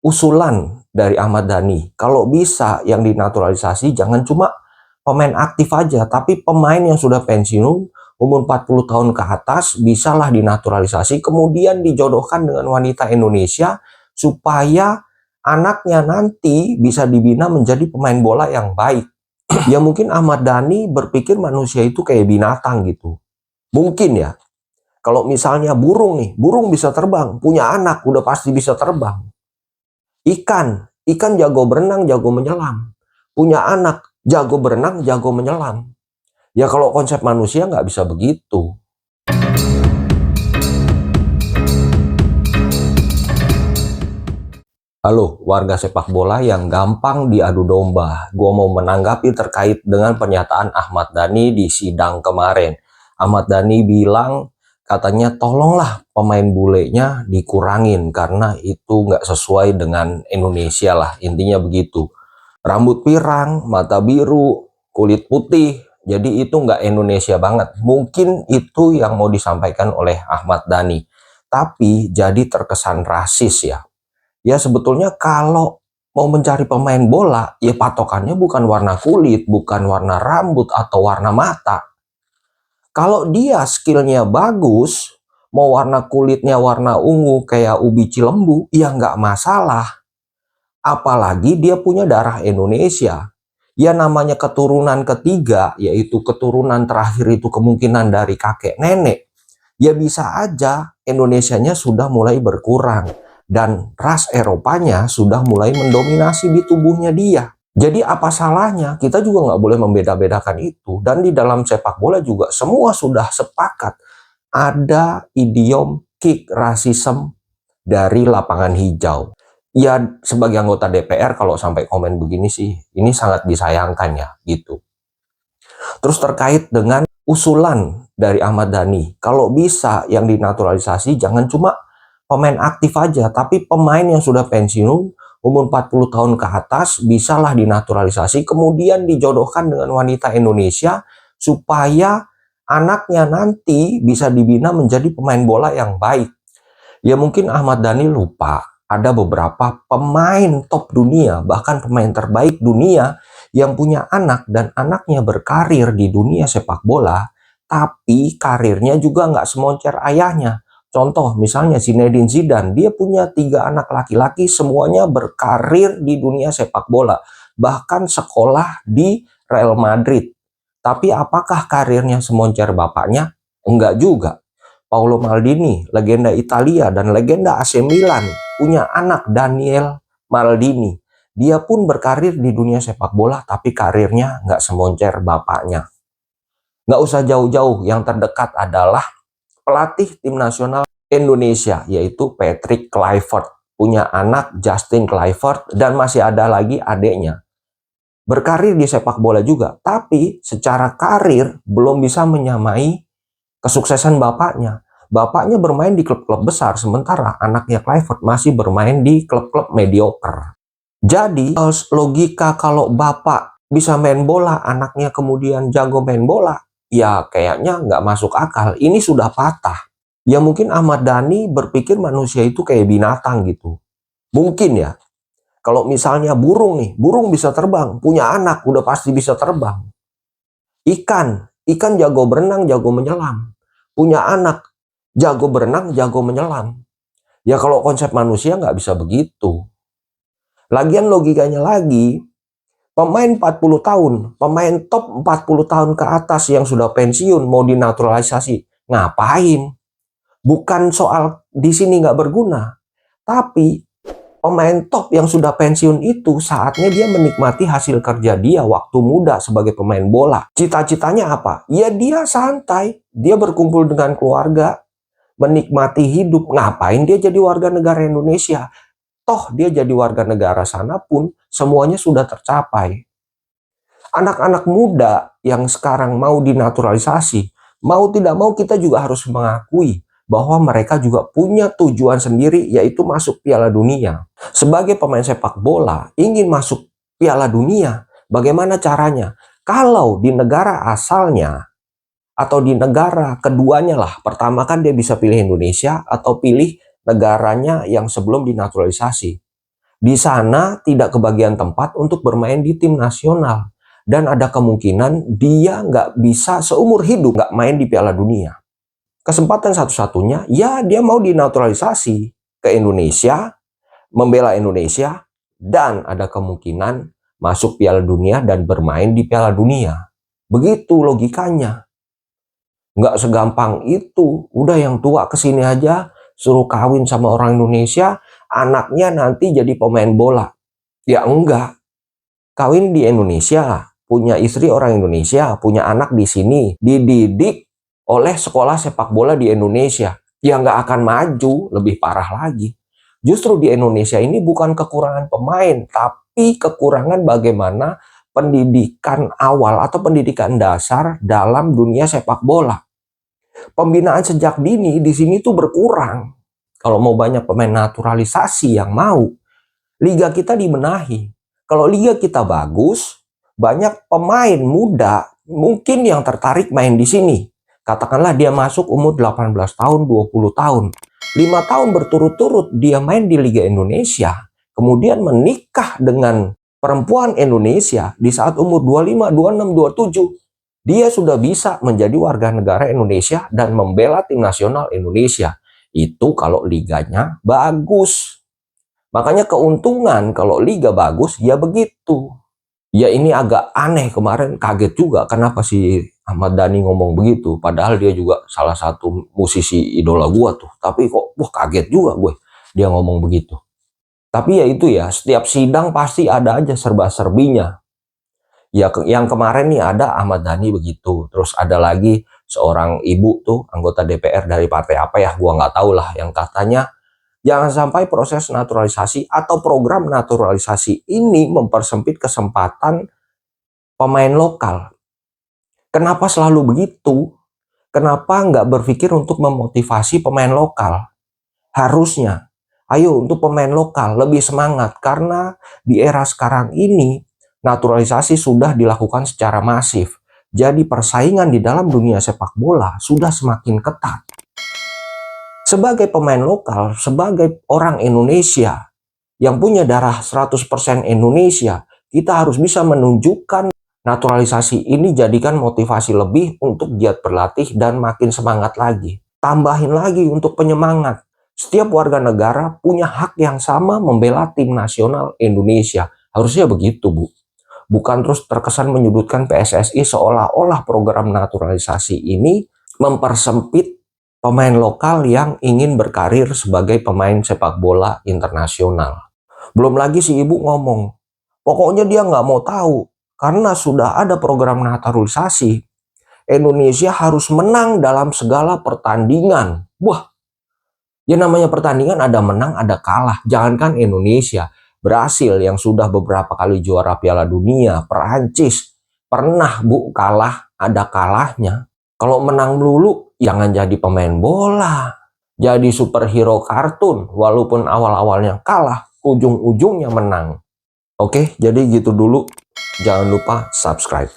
usulan dari Ahmad Dhani, kalau bisa yang dinaturalisasi jangan cuma pemain aktif aja, tapi pemain yang sudah pensiun, umur 40 tahun ke atas, bisalah dinaturalisasi, kemudian dijodohkan dengan wanita Indonesia, supaya anaknya nanti bisa dibina menjadi pemain bola yang baik. Ya mungkin Ahmad Dhani berpikir manusia itu kayak binatang gitu. Mungkin ya, kalau misalnya burung nih, burung bisa terbang, punya anak, udah pasti bisa terbang. Ikan jago berenang, jago menyelam. Punya anak, jago berenang, jago menyelam. Ya kalau konsep manusia nggak bisa begitu. Halo, warga sepak bola yang gampang diadu domba. Gua mau menanggapi terkait dengan pernyataan Ahmad Dhani di sidang kemarin. Ahmad Dhani bilang, katanya tolonglah pemain bulenya dikurangin karena itu nggak sesuai dengan Indonesia lah. Intinya begitu. Rambut pirang, mata biru, kulit putih. Jadi itu nggak Indonesia banget. Mungkin itu yang mau disampaikan oleh Ahmad Dhani. Tapi jadi terkesan rasis ya. Ya sebetulnya kalau mau mencari pemain bola, ya patokannya bukan warna kulit, bukan warna rambut atau warna mata. Kalau dia skillnya bagus, mau warna kulitnya warna ungu kayak ubi cilembu, ya nggak masalah. Apalagi dia punya darah Indonesia. Ya namanya keturunan ketiga, yaitu keturunan terakhir itu kemungkinan dari kakek nenek. Ya bisa aja Indonesianya sudah mulai berkurang. Dan ras Eropanya sudah mulai mendominasi di tubuhnya dia. Jadi apa salahnya? Kita juga nggak boleh membeda-bedakan itu. Dan di dalam sepak bola juga semua sudah sepakat. Ada idiom kick rasism dari lapangan hijau. Ya sebagai anggota DPR kalau sampai komen begini sih, ini sangat disayangkan ya gitu. Terus terkait dengan usulan dari Ahmad Dhani, kalau bisa yang dinaturalisasi jangan cuma pemain aktif aja, tapi pemain yang sudah pensiun, umur 40 tahun ke atas, bisalah dinaturalisasi, kemudian dijodohkan dengan wanita Indonesia, supaya anaknya nanti bisa dibina menjadi pemain bola yang baik. Ya mungkin Ahmad Dhani lupa, ada beberapa pemain top dunia, bahkan pemain terbaik dunia, yang punya anak dan anaknya berkarir di dunia sepak bola, tapi karirnya juga nggak semoncer ayahnya. Contoh misalnya Zinedine Zidane, dia punya 3 anak laki-laki, semuanya berkarir di dunia sepak bola. Bahkan sekolah di Real Madrid. Tapi apakah karirnya semoncer bapaknya? Enggak juga. Paolo Maldini, legenda Italia dan legenda AC Milan, punya anak Daniel Maldini. Dia pun berkarir di dunia sepak bola, tapi karirnya nggak semoncer bapaknya. Nggak usah jauh-jauh, yang terdekat adalah pelatih tim nasional Indonesia, yaitu Patrick Kluivert, punya anak Justin Kluivert, dan masih ada lagi adiknya. Berkarir di sepak bola juga, tapi secara karir belum bisa menyamai kesuksesan bapaknya. Bapaknya bermain di klub-klub besar, sementara anaknya Kluivert masih bermain di klub-klub mediocre. Jadi, logika kalau bapak bisa main bola, anaknya kemudian jago main bola, ya kayaknya nggak masuk akal. Ini sudah patah. Ya mungkin Ahmad Dhani berpikir manusia itu kayak binatang gitu. Mungkin ya. Kalau misalnya burung nih, burung bisa terbang, punya anak, udah pasti bisa terbang. Ikan jago berenang, jago menyelam. Punya anak, jago berenang, jago menyelam. Ya kalau konsep manusia nggak bisa begitu. Lagian logikanya lagi, pemain 40 tahun, pemain top 40 tahun ke atas yang sudah pensiun mau dinaturalisasi, ngapain? Bukan soal di sini nggak berguna, tapi pemain top yang sudah pensiun itu saatnya dia menikmati hasil kerja dia waktu muda sebagai pemain bola. Cita-citanya apa? Ya dia santai, dia berkumpul dengan keluarga, menikmati hidup. Ngapain dia jadi warga negara Indonesia? Toh dia jadi warga negara sana pun semuanya sudah tercapai. Anak-anak muda yang sekarang mau dinaturalisasi, mau tidak mau kita juga harus mengakui bahwa mereka juga punya tujuan sendiri, yaitu masuk Piala Dunia. Sebagai pemain sepak bola, ingin masuk Piala Dunia, bagaimana caranya? Kalau di negara asalnya, atau di negara keduanya lah, pertama kan dia bisa pilih Indonesia, atau pilih negaranya yang sebelum dinaturalisasi. Di sana tidak kebagian tempat untuk bermain di tim nasional. Dan ada kemungkinan dia nggak bisa seumur hidup nggak main di Piala Dunia. Kesempatan satu-satunya, ya dia mau dinaturalisasi ke Indonesia, membela Indonesia, dan ada kemungkinan masuk Piala Dunia dan bermain di Piala Dunia. Begitu logikanya. Nggak segampang itu. Udah yang tua kesini aja, suruh kawin sama orang Indonesia, anaknya nanti jadi pemain bola. Ya enggak. Kawin di Indonesia, punya istri orang Indonesia, punya anak di sini, dididik oleh sekolah sepak bola di Indonesia. Ya nggak akan maju, lebih parah lagi. Justru di Indonesia ini bukan kekurangan pemain, tapi kekurangan bagaimana pendidikan awal atau pendidikan dasar dalam dunia sepak bola. Pembinaan sejak dini di sini tuh berkurang. Kalau mau banyak pemain naturalisasi yang mau, liga kita dibenahi. Kalau liga kita bagus, banyak pemain muda mungkin yang tertarik main di sini. Katakanlah dia masuk umur 18 tahun, 20 tahun. 5 tahun berturut-turut dia main di Liga Indonesia. Kemudian menikah dengan perempuan Indonesia di saat umur 25, 26, 27. Dia sudah bisa menjadi warga negara Indonesia dan membela tim nasional Indonesia. Itu kalau liganya bagus. Makanya keuntungan kalau liga bagus ya begitu. Ya ini agak aneh, kemarin kaget juga kenapa si Ahmad Dhani ngomong begitu. Padahal dia juga salah satu musisi idola gua tuh. Tapi kok wah kaget juga gue dia ngomong begitu. Tapi ya itu ya, setiap sidang pasti ada aja serba-serbinya. Ya yang kemarin nih ada Ahmad Dhani begitu. Terus ada lagi seorang ibu tuh anggota DPR dari partai apa ya, gua nggak tahu lah, yang katanya jangan sampai proses naturalisasi atau program naturalisasi ini mempersempit kesempatan pemain lokal. Kenapa selalu begitu? Kenapa nggak berpikir untuk memotivasi pemain lokal? Harusnya, ayo untuk pemain lokal lebih semangat, karena di era sekarang ini naturalisasi sudah dilakukan secara masif. Jadi persaingan di dalam dunia sepak bola sudah semakin ketat. Sebagai pemain lokal, sebagai orang Indonesia yang punya darah 100% Indonesia, kita harus bisa menunjukkan naturalisasi ini, jadikan motivasi lebih untuk giat berlatih dan makin semangat lagi. Tambahin lagi untuk penyemangat. Setiap warga negara punya hak yang sama membela tim nasional Indonesia. Harusnya begitu, Bu. Bukan terus terkesan menyudutkan PSSI seolah-olah program naturalisasi ini mempersempit pemain lokal yang ingin berkarir sebagai pemain sepak bola internasional. Belum lagi si ibu ngomong, pokoknya dia nggak mau tahu, karena sudah ada program naturalisasi. Indonesia harus menang dalam segala pertandingan. Wah, ya namanya pertandingan ada menang, ada kalah. Jangankan Indonesia, Brasil yang sudah beberapa kali juara Piala Dunia, Perancis, pernah Bu kalah, ada kalahnya. Kalau menang dulu, jangan jadi pemain bola. Jadi superhero kartun, walaupun awal-awalnya kalah, ujung-ujungnya menang. Oke, jadi gitu dulu. Jangan lupa subscribe.